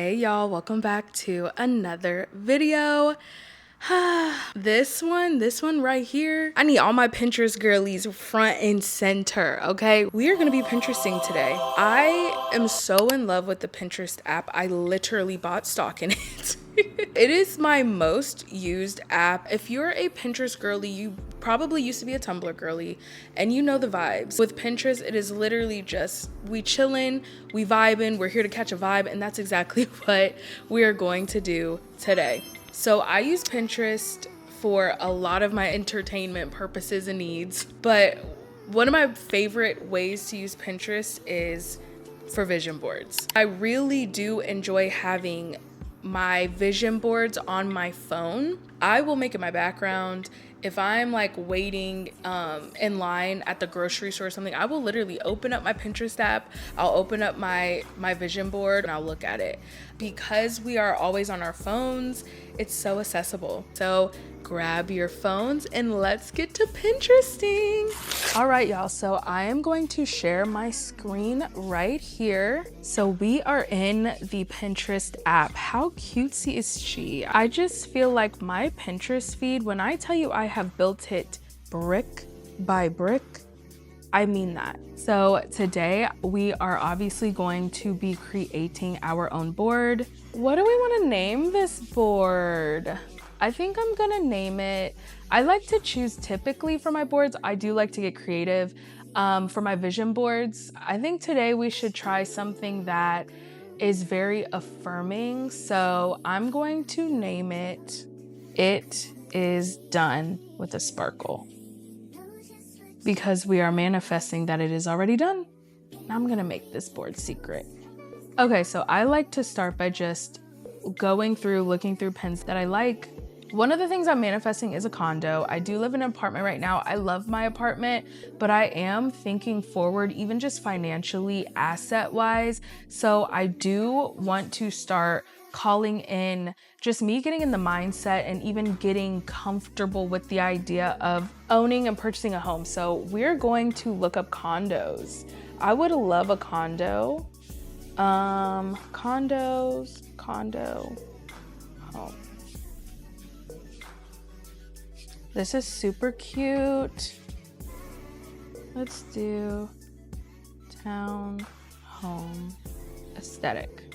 Hey y'all, welcome back to another video. This one right here, I need all my Pinterest girlies front and center, okay? We are gonna be Pinteresting today. I am so in love with the Pinterest app. I literally bought stock in it. It is my most used app. If you're a Pinterest girly, you probably used to be a Tumblr girly and you know the vibes. With Pinterest, it is literally just we chillin', we vibing, we're here to catch a vibe, and that's exactly what we are going to do today. So I use Pinterest for a lot of my entertainment purposes and needs, but one of my favorite ways to use Pinterest is for vision boards. I really do enjoy having my vision boards on my phone. I will make it my background. If I'm like waiting in line at the grocery store or something, I will literally open up my Pinterest app. I'll open up my vision board and I'll look at it. Because we are always on our phones, it's so accessible. So grab your phones and let's get to Pinteresting. All right, y'all, so I am going to share my screen right here. So we are in the Pinterest app. How cutesy is she? I just feel like my Pinterest feed, when I tell you I have built it brick by brick, I mean that. So today we are obviously going to be creating our own board. What do we want to name this board? I think I'm gonna name it, I like to choose typically for my boards. I do like to get creative. For my vision boards, I think today we should try something that is very affirming. So I'm going to name it, It Is Done with a Sparkle. Because we are manifesting that it is already done. I'm gonna make this board secret. Okay, so I like to start by just going through, looking through pins that I like. One of the things I'm manifesting is a condo. I do live in an apartment right now. I love my apartment, but I am thinking forward, even just financially, asset-wise. So I do want to start calling in just me getting in the mindset and even getting comfortable with the idea of owning and purchasing a home. So we're going to look up condos. I would love a condo. Condo, home. This is super cute. Let's do town home aesthetic.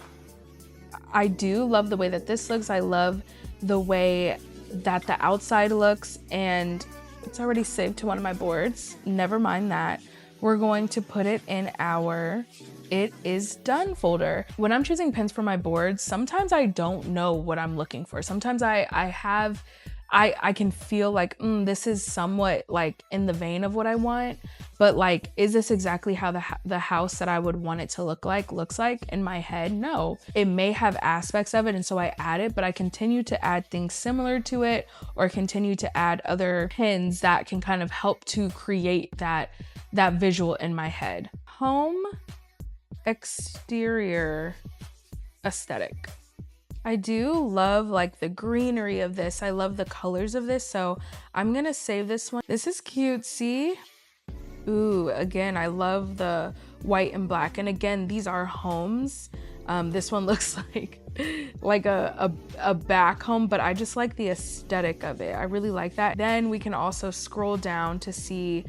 I do love the way that this looks. I love the way that the outside looks, and it's already saved to one of my boards. Never mind that. We're going to put it in our It Is Done folder. When I'm choosing pins for my boards, sometimes I don't know what I'm looking for. Sometimes I can feel like, this is somewhat like in the vein of what I want, but like, is this exactly how the house that I would want it to looks like in my head? No, it may have aspects of it, and so I add it, but I continue to add things similar to it or continue to add other pins that can kind of help to create that visual in my head. Home exterior aesthetic. I do love like the greenery of this. I love the colors of this. So I'm gonna save this one. This is cute, see? Ooh, again, I love the white and black. And again, these are homes. This one looks like a back home, but I just like the aesthetic of it. I really like that. Then we can also scroll down to see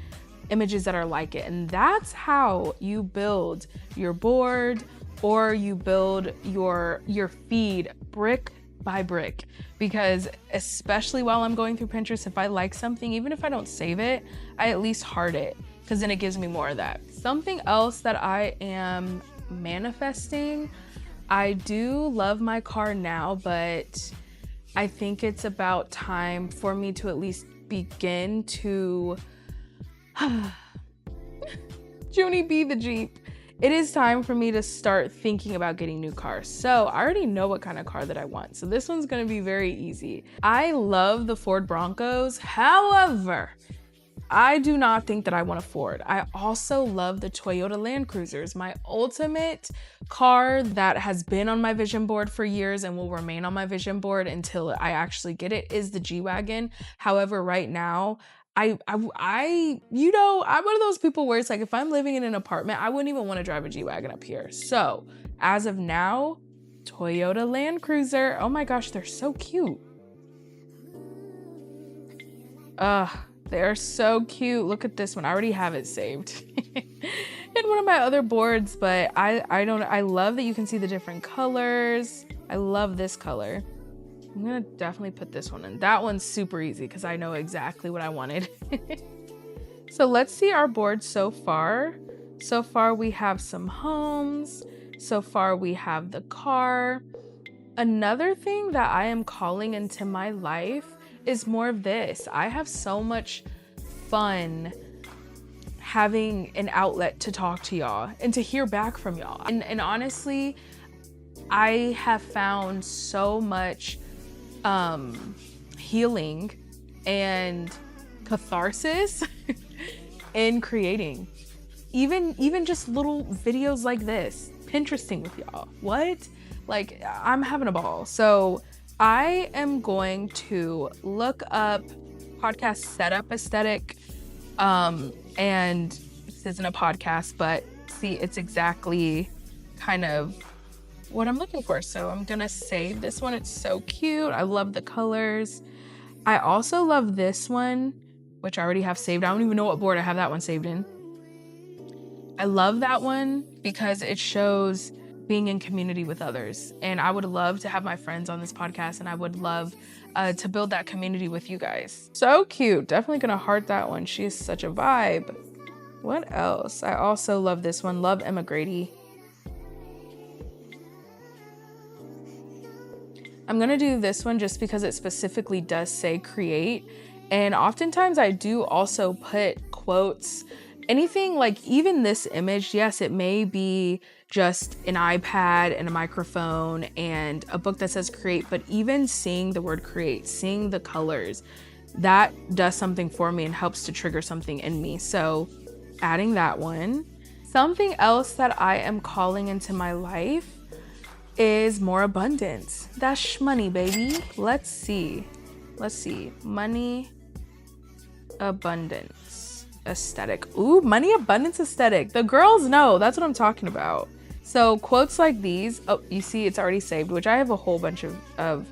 images that are like it. And that's how you build your board, or you build your feed brick by brick. Because especially while I'm going through Pinterest, if I like something, even if I don't save it, I at least heart it, because then it gives me more of that. Something else that I am manifesting, I do love my car now, but I think it's about time for me to at least begin to Junie be the Jeep. It is time for me to start thinking about getting new cars. So I already know what kind of car that I want. So this one's gonna be very easy. I love the Ford Broncos. However, I do not think that I want a Ford. I also love the Toyota Land Cruisers. My ultimate car that has been on my vision board for years and will remain on my vision board until I actually get it is the G-Wagon. However, right now, I'm one of those people where it's like, if I'm living in an apartment, I wouldn't even want to drive a G-Wagon up here. So as of now, Toyota Land Cruiser. Oh my gosh, they're so cute. They're so cute. Look at this one. I already have it saved in one of my other boards, but I love that you can see the different colors. I love this color. I'm gonna definitely put this one in. That one's super easy because I know exactly what I wanted. So let's see our board so far. So far we have some homes. So far we have the car. Another thing that I am calling into my life is more of this. I have so much fun having an outlet to talk to y'all and to hear back from y'all. And honestly, I have found so much healing and catharsis in creating. Even just little videos like this, Pinteresting with y'all. What? Like, I'm having a ball. So I am going to look up podcast setup aesthetic. And this isn't a podcast, but see, it's exactly kind of what I'm looking for. So I'm gonna save this one. It's so cute. I love the colors. I also love this one, which I already have saved. I don't even know what board I have that one saved in. I love that one because it shows being in community with others. And I would love to have my friends on this podcast, and I would love to build that community with you guys. So cute. Definitely gonna heart that one. She is such a vibe. What else? I also love this one. Love Emma Grady. I'm gonna do this one just because it specifically does say create. And oftentimes I do also put quotes. Anything like even this image, yes, it may be just an iPad and a microphone and a book that says create, but even seeing the word create, seeing the colors, that does something for me and helps to trigger something in me. So adding that one. Something else that I am calling into my life is more abundance. That's money, baby. Let's see. Money, abundance, aesthetic. Ooh, money, abundance, aesthetic. The girls know. That's what I'm talking about. So quotes like these. Oh, you see it's already saved, which I have a whole bunch of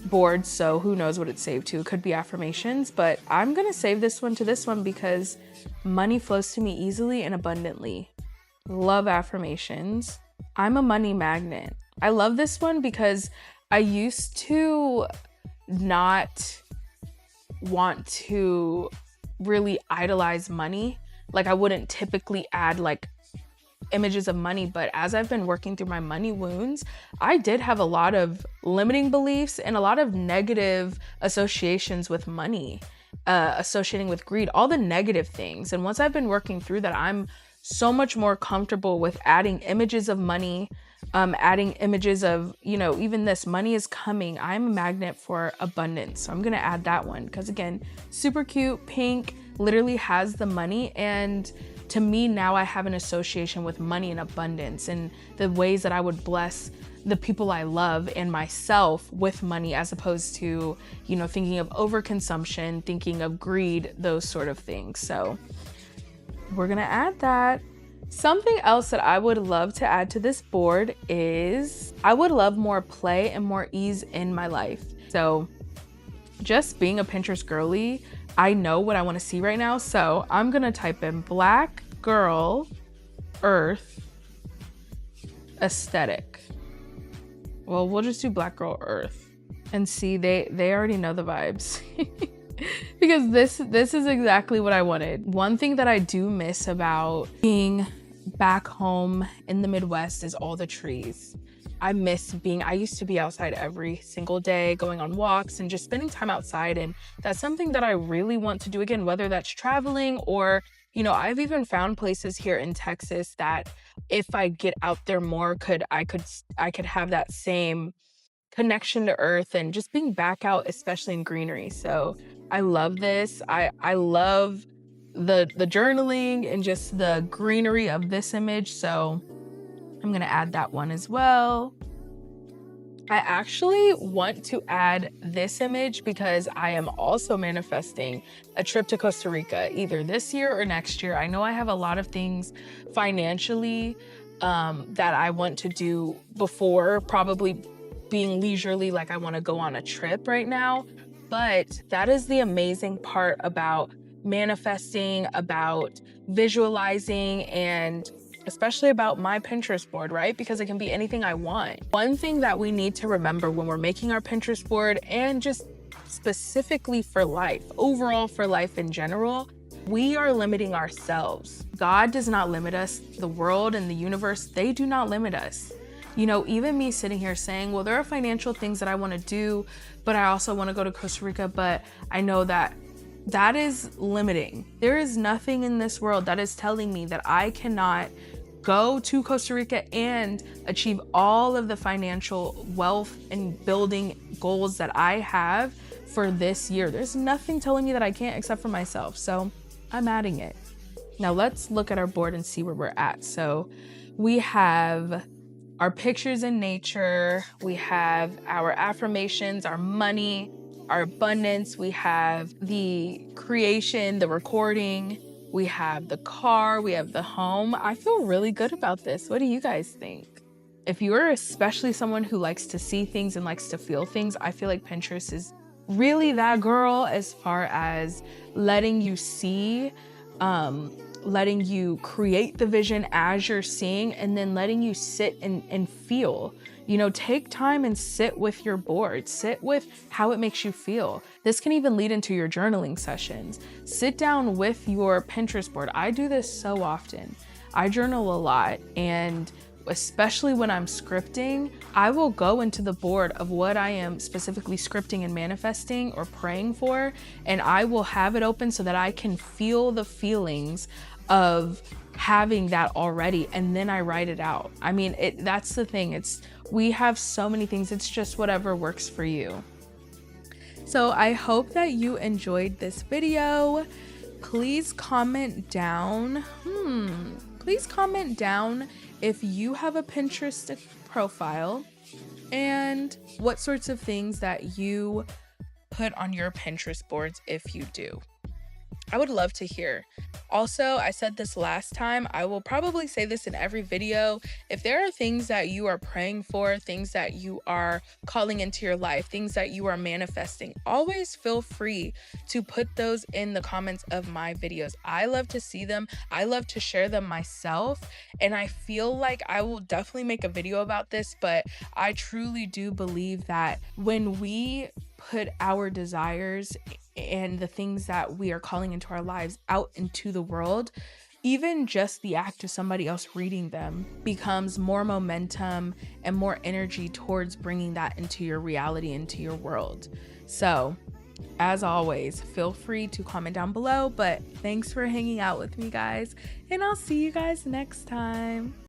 boards, so who knows what it's saved to. It could be affirmations, but I'm gonna save this one to this one because money flows to me easily and abundantly. Love affirmations. I'm a money magnet. I love this one because I used to not want to really idolize money. Like I wouldn't typically add like images of money, but as I've been working through my money wounds, I did have a lot of limiting beliefs and a lot of negative associations with money, associating with greed, all the negative things. And once I've been working through that, I'm so much more comfortable with adding images of money, adding images of, even this money is coming. I'm a magnet for abundance. So I'm going to add that one because again, super cute, pink, literally has the money. And to me now I have an association with money and abundance and the ways that I would bless the people I love and myself with money, as opposed to, thinking of overconsumption, thinking of greed, those sort of things. So we're gonna add that. Something else that I would love to add to this board is I would love more play and more ease in my life. So just being a Pinterest girly, I know what I want to see right now. So I'm gonna type in Black Girl Earth aesthetic. Well, we'll just do Black Girl Earth and see, they already know the vibes. Because this is exactly what I wanted. One thing that I do miss about being back home in the Midwest is all the trees. I used to be outside every single day, going on walks and just spending time outside. And that's something that I really want to do again, whether that's traveling or, I've even found places here in Texas that if I get out there more, I could have that same connection to earth and just being back out, especially in greenery. So I love this. I love the journaling and just the greenery of this image. So I'm going to add that one as well. I actually want to add this image because I am also manifesting a trip to Costa Rica either this year or next year. I know I have a lot of things financially that I want to do before probably being leisurely, like I want to go on a trip right now. But that is the amazing part about manifesting, about visualizing, and especially about my Pinterest board, right? Because it can be anything I want. One thing that we need to remember when we're making our Pinterest board, and just specifically for life, overall for life in general, we are limiting ourselves. God does not limit us. The world and the universe, they do not limit us. You know, even me sitting here saying, well, there are financial things that I want to do, but I also want to go to Costa Rica, but I know that that is limiting. There is nothing in this world that is telling me that I cannot go to Costa Rica and achieve all of the financial wealth and building goals that I have for this year. There's nothing telling me that I can't except for myself. So I'm adding it. Now let's look at our board and see where we're at. So we have our pictures in nature, we have our affirmations, our money, our abundance, we have the creation, the recording, we have the car, we have the home. I feel really good about this. What do you guys think? If you're especially someone who likes to see things and likes to feel things, I feel like Pinterest is really that girl as far as letting you see, letting you create the vision as you're seeing, and then letting you sit and feel. You know, take time and sit with your board, sit with how it makes you feel. This can even lead into your journaling sessions. Sit down with your Pinterest board. I do this so often. I journal a lot, and especially when I'm scripting, I will go into the board of what I am specifically scripting and manifesting or praying for, and I will have it open so that I can feel the feelings of having that already, and then I write it out. I mean, that's the thing. We have so many things. It's just whatever works for you. So I hope that you enjoyed this video. Please comment down. Please comment down if you have a Pinterest profile and what sorts of things that you put on your Pinterest boards if you do. I would love to hear. Also, I said this last time, I will probably say this in every video. If there are things that you are praying for, things that you are calling into your life, things that you are manifesting, always feel free to put those in the comments of my videos. I love to see them. I love to share them myself. And I feel like I will definitely make a video about this, but I truly do believe that when we put our desires and the things that we are calling into our lives out into the world, even just the act of somebody else reading them becomes more momentum and more energy towards bringing that into your reality, into your world. So as always, feel free to comment down below, but thanks for hanging out with me, guys, and I'll see you guys next time.